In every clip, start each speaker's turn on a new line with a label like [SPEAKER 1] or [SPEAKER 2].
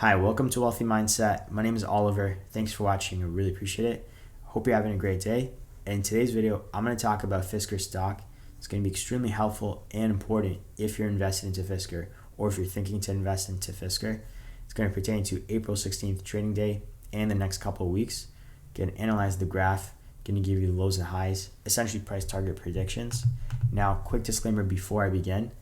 [SPEAKER 1] Hi, welcome to Wealthy Mindset. My name is Oliver. Thanks for watching. I really appreciate it. Hope you're having a great day. In today's video, I'm going to talk about Fisker stock. It's going to be extremely helpful and important if you're invested into Fisker or if you're thinking to invest into Fisker. It's going to pertain to April 16th trading day and the next couple of weeks. Going to analyze the graph, going to give you the lows and highs, essentially price target predictions. Now, quick disclaimer before I begin,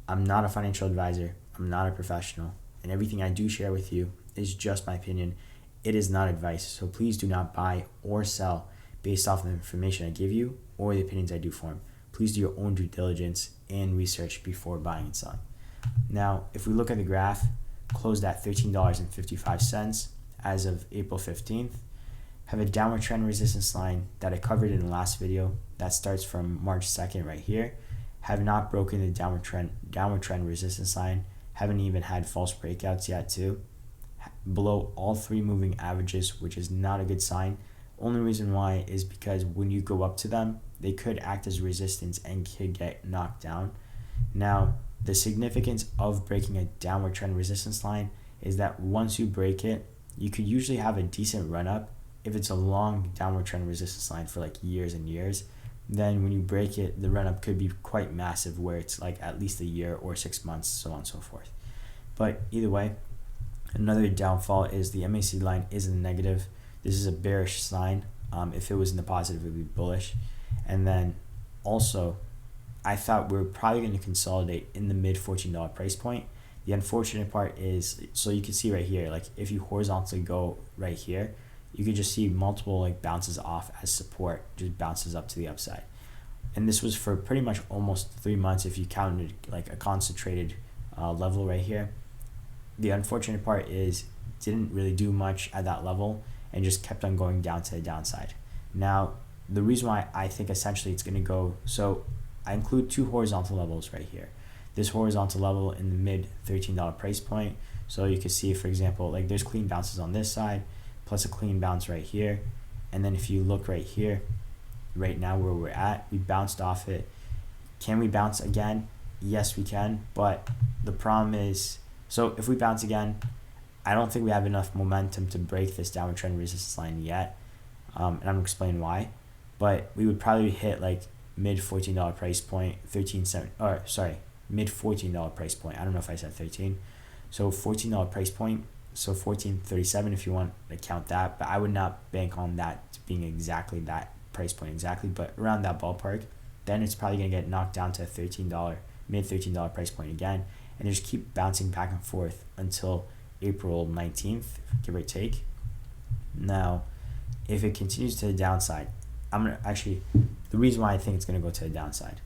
[SPEAKER 1] I'm not a financial advisor. I'm not a professional. And everything I do share with you is just my opinion. It is not advice. So please do not buy or sell based off of the information I give you or the opinions I do form. Please do your own due diligence and research before buying and selling. Now, if we look at the graph, closed at $13.55 as of April 15th. Have a downward trend resistance line that I covered in the last video that starts from March 2nd right here. Have not broken the downward trend resistance line. Haven't even had false breakouts yet too. Below all three moving averages, which is not a good sign. Only reason why is because when you go up to them, they could act as resistance and could get knocked down. Now, the significance of breaking a downward trend resistance line is that once you break it, you could usually have a decent run up. If it's a long downward trend resistance line for like years and years, then when you break it, the run up could be quite massive where it's like at least a year or 6 months, so on and so forth. But either way, another downfall is the MAC line is in the negative. This is a bearish sign. If it was in the positive, it would be bullish. And then also, I thought we were probably going to consolidate in the mid $14 price point. The unfortunate part is, so you can see right here, like if you horizontally go right here, you could just see multiple like bounces off as support, just bounces up to the upside. And this was for pretty much almost 3 months if you counted like a concentrated level right here. The unfortunate part is didn't really do much at that level and just kept on going down to the downside. Now, the reason why I think essentially it's going to go, so I include two horizontal levels right here. This horizontal level in the mid $13 price point. So you can see, for example, like there's clean bounces on this side, plus a clean bounce right here. And then if you look right here, right now where we're at, we bounced off it. Can we bounce again? Yes, we can. But the problem is, so if we bounce again, I don't think we have enough momentum to break this downward trend resistance line yet. And I'm going to explain why. But we would probably hit like mid $14 price point, mid $14 price point. I don't know if I said 13. So $14 price point. So 14.37 if you want to count that, but I would not bank on that being exactly that price point exactly, but around that ballpark. Then it's probably going to get knocked down to a mid $13 price point again, and just keep bouncing back and forth until April 19th, give or take. Now, if it continues to the downside, the reason why I think it's going to go to the downside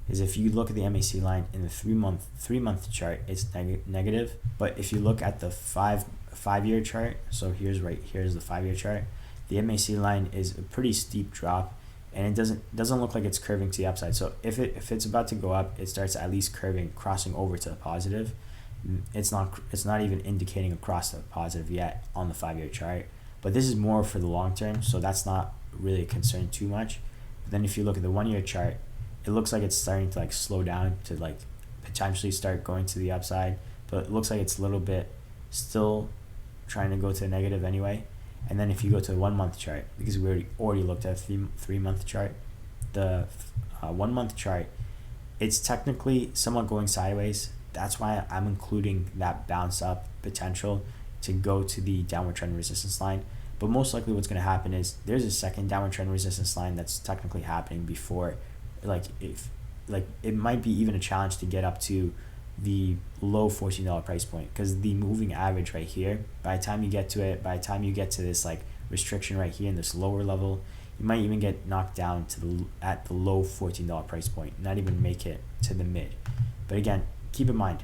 [SPEAKER 1] is if you look at the MAC line in the three month chart, it's negative. But if you look at the five-year chart, so here's the 5-year chart, the MAC line is a pretty steep drop, and it doesn't look like it's curving to the upside. So if it's about to go up, it starts at least curving, crossing over to the positive. It's not even indicating across the positive yet on the 5-year chart. But this is more for the long term, so that's not really a concern too much. But then if you look at the 1-year chart, it looks like it's starting to like slow down to like potentially start going to the upside, but it looks like it's a little bit still trying to go to the negative anyway. And then if you go to the 1 month chart, because we already looked at a 3 month chart, the 1 month chart, it's technically somewhat going sideways. That's why I'm including that bounce up potential to go to the downward trend resistance line. But most likely what's going to happen is there's a second downward trend resistance line that's technically happening before, it might be even a challenge to get up to the low $14 price point, because the moving average right here, by the time you get to this like restriction right here in this lower level, you might even get knocked down to at the low $14 price point, not even make it to the mid. But again, keep in mind,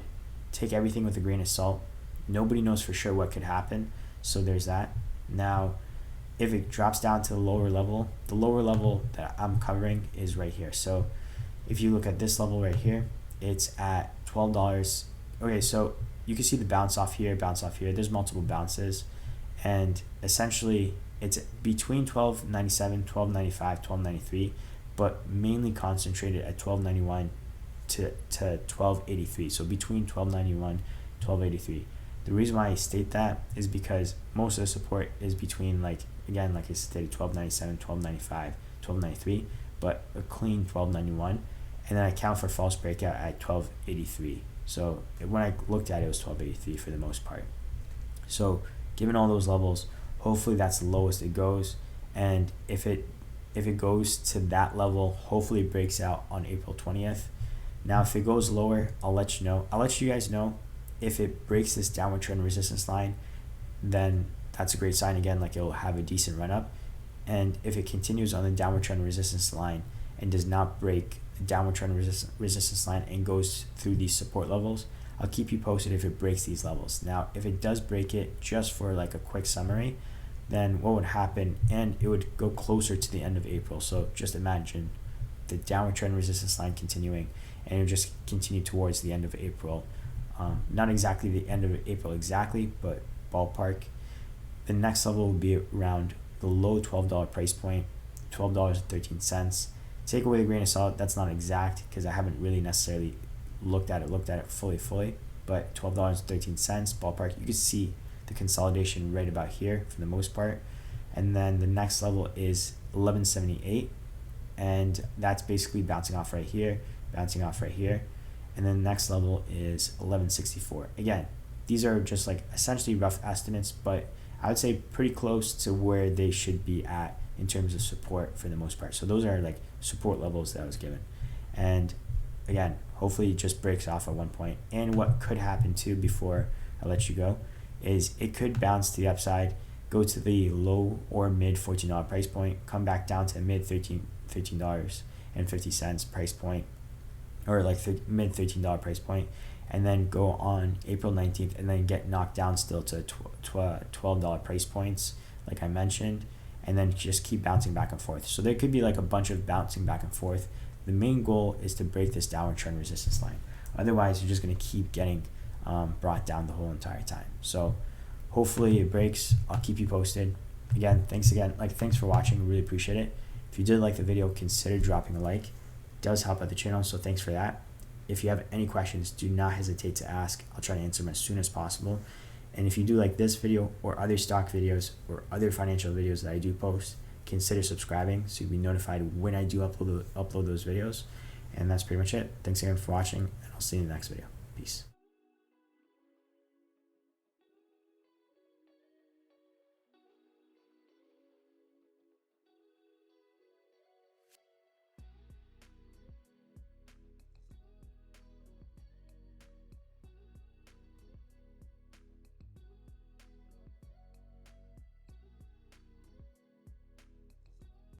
[SPEAKER 1] take everything with a grain of salt. Nobody knows for sure what could happen, so there's that. Now, if it drops down to the lower level that I'm covering is right here. So if you look at this level right here, it's at $12. Okay, so you can see the bounce off here. There's multiple bounces, and essentially it's between $12.97, $12.95, $12.93, but mainly concentrated at $12.91 to $12.83. So between $12.91, $12.83. The reason why I state that is because most of the support is between, like, again, like I stated, 1297, 1295, 1293, but a clean 1291, and then I count for false breakout at 1283. So when I looked at it, it was 1283 for the most part. So given all those levels, hopefully that's the lowest it goes, and if it goes to that level, hopefully it breaks out on April 20th. Now if it goes lower, I'll let you know. I'll let you guys know if it breaks this downward trend resistance line, then that's a great sign again, like it'll have a decent run up. And if it continues on the downward trend resistance line and does not break the downward trend resistance line and goes through these support levels, I'll keep you posted if it breaks these levels. Now, if it does break it, just for like a quick summary, then what would happen, and it would go closer to the end of April. So just imagine the downward trend resistance line continuing, and it would just continue towards the end of April. Not exactly the end of April exactly, but ballpark. The next level would be around the low $12 price point, $12.13. Take away the grain of salt, that's not exact because I haven't really necessarily looked at it fully, but $12.13 ballpark. You can see the consolidation right about here for the most part. And then the next level is 1178, and that's basically bouncing off right here, and then the next level is 1164. Again, these are just like essentially rough estimates, but I would say pretty close to where they should be at in terms of support for the most part. So those are like support levels that I was given. And again, hopefully it just breaks off at one point. And what could happen too, before I let you go, is it could bounce to the upside, go to the low or mid $14 price point, come back down to mid $13.50 price point, or like mid $13 price point, and then go on April 19th and then get knocked down still to $12 price points like I mentioned, and then just keep bouncing back and forth. So there could be like a bunch of bouncing back and forth. The main goal is to break this downward trend resistance line. Otherwise, you're just going to keep getting brought down the whole entire time. So hopefully it breaks. I'll keep you posted. Again, thanks for watching. Really appreciate it. If you did like the video, consider dropping a like. It does help out the channel, so thanks for that. If you have any questions, do not hesitate to ask. I'll try to answer them as soon as possible. And if you do like this video or other stock videos or other financial videos that I do post, consider subscribing so you'll be notified when I do upload those videos. And that's pretty much it. Thanks again for watching, and I'll see you in the next video. Peace.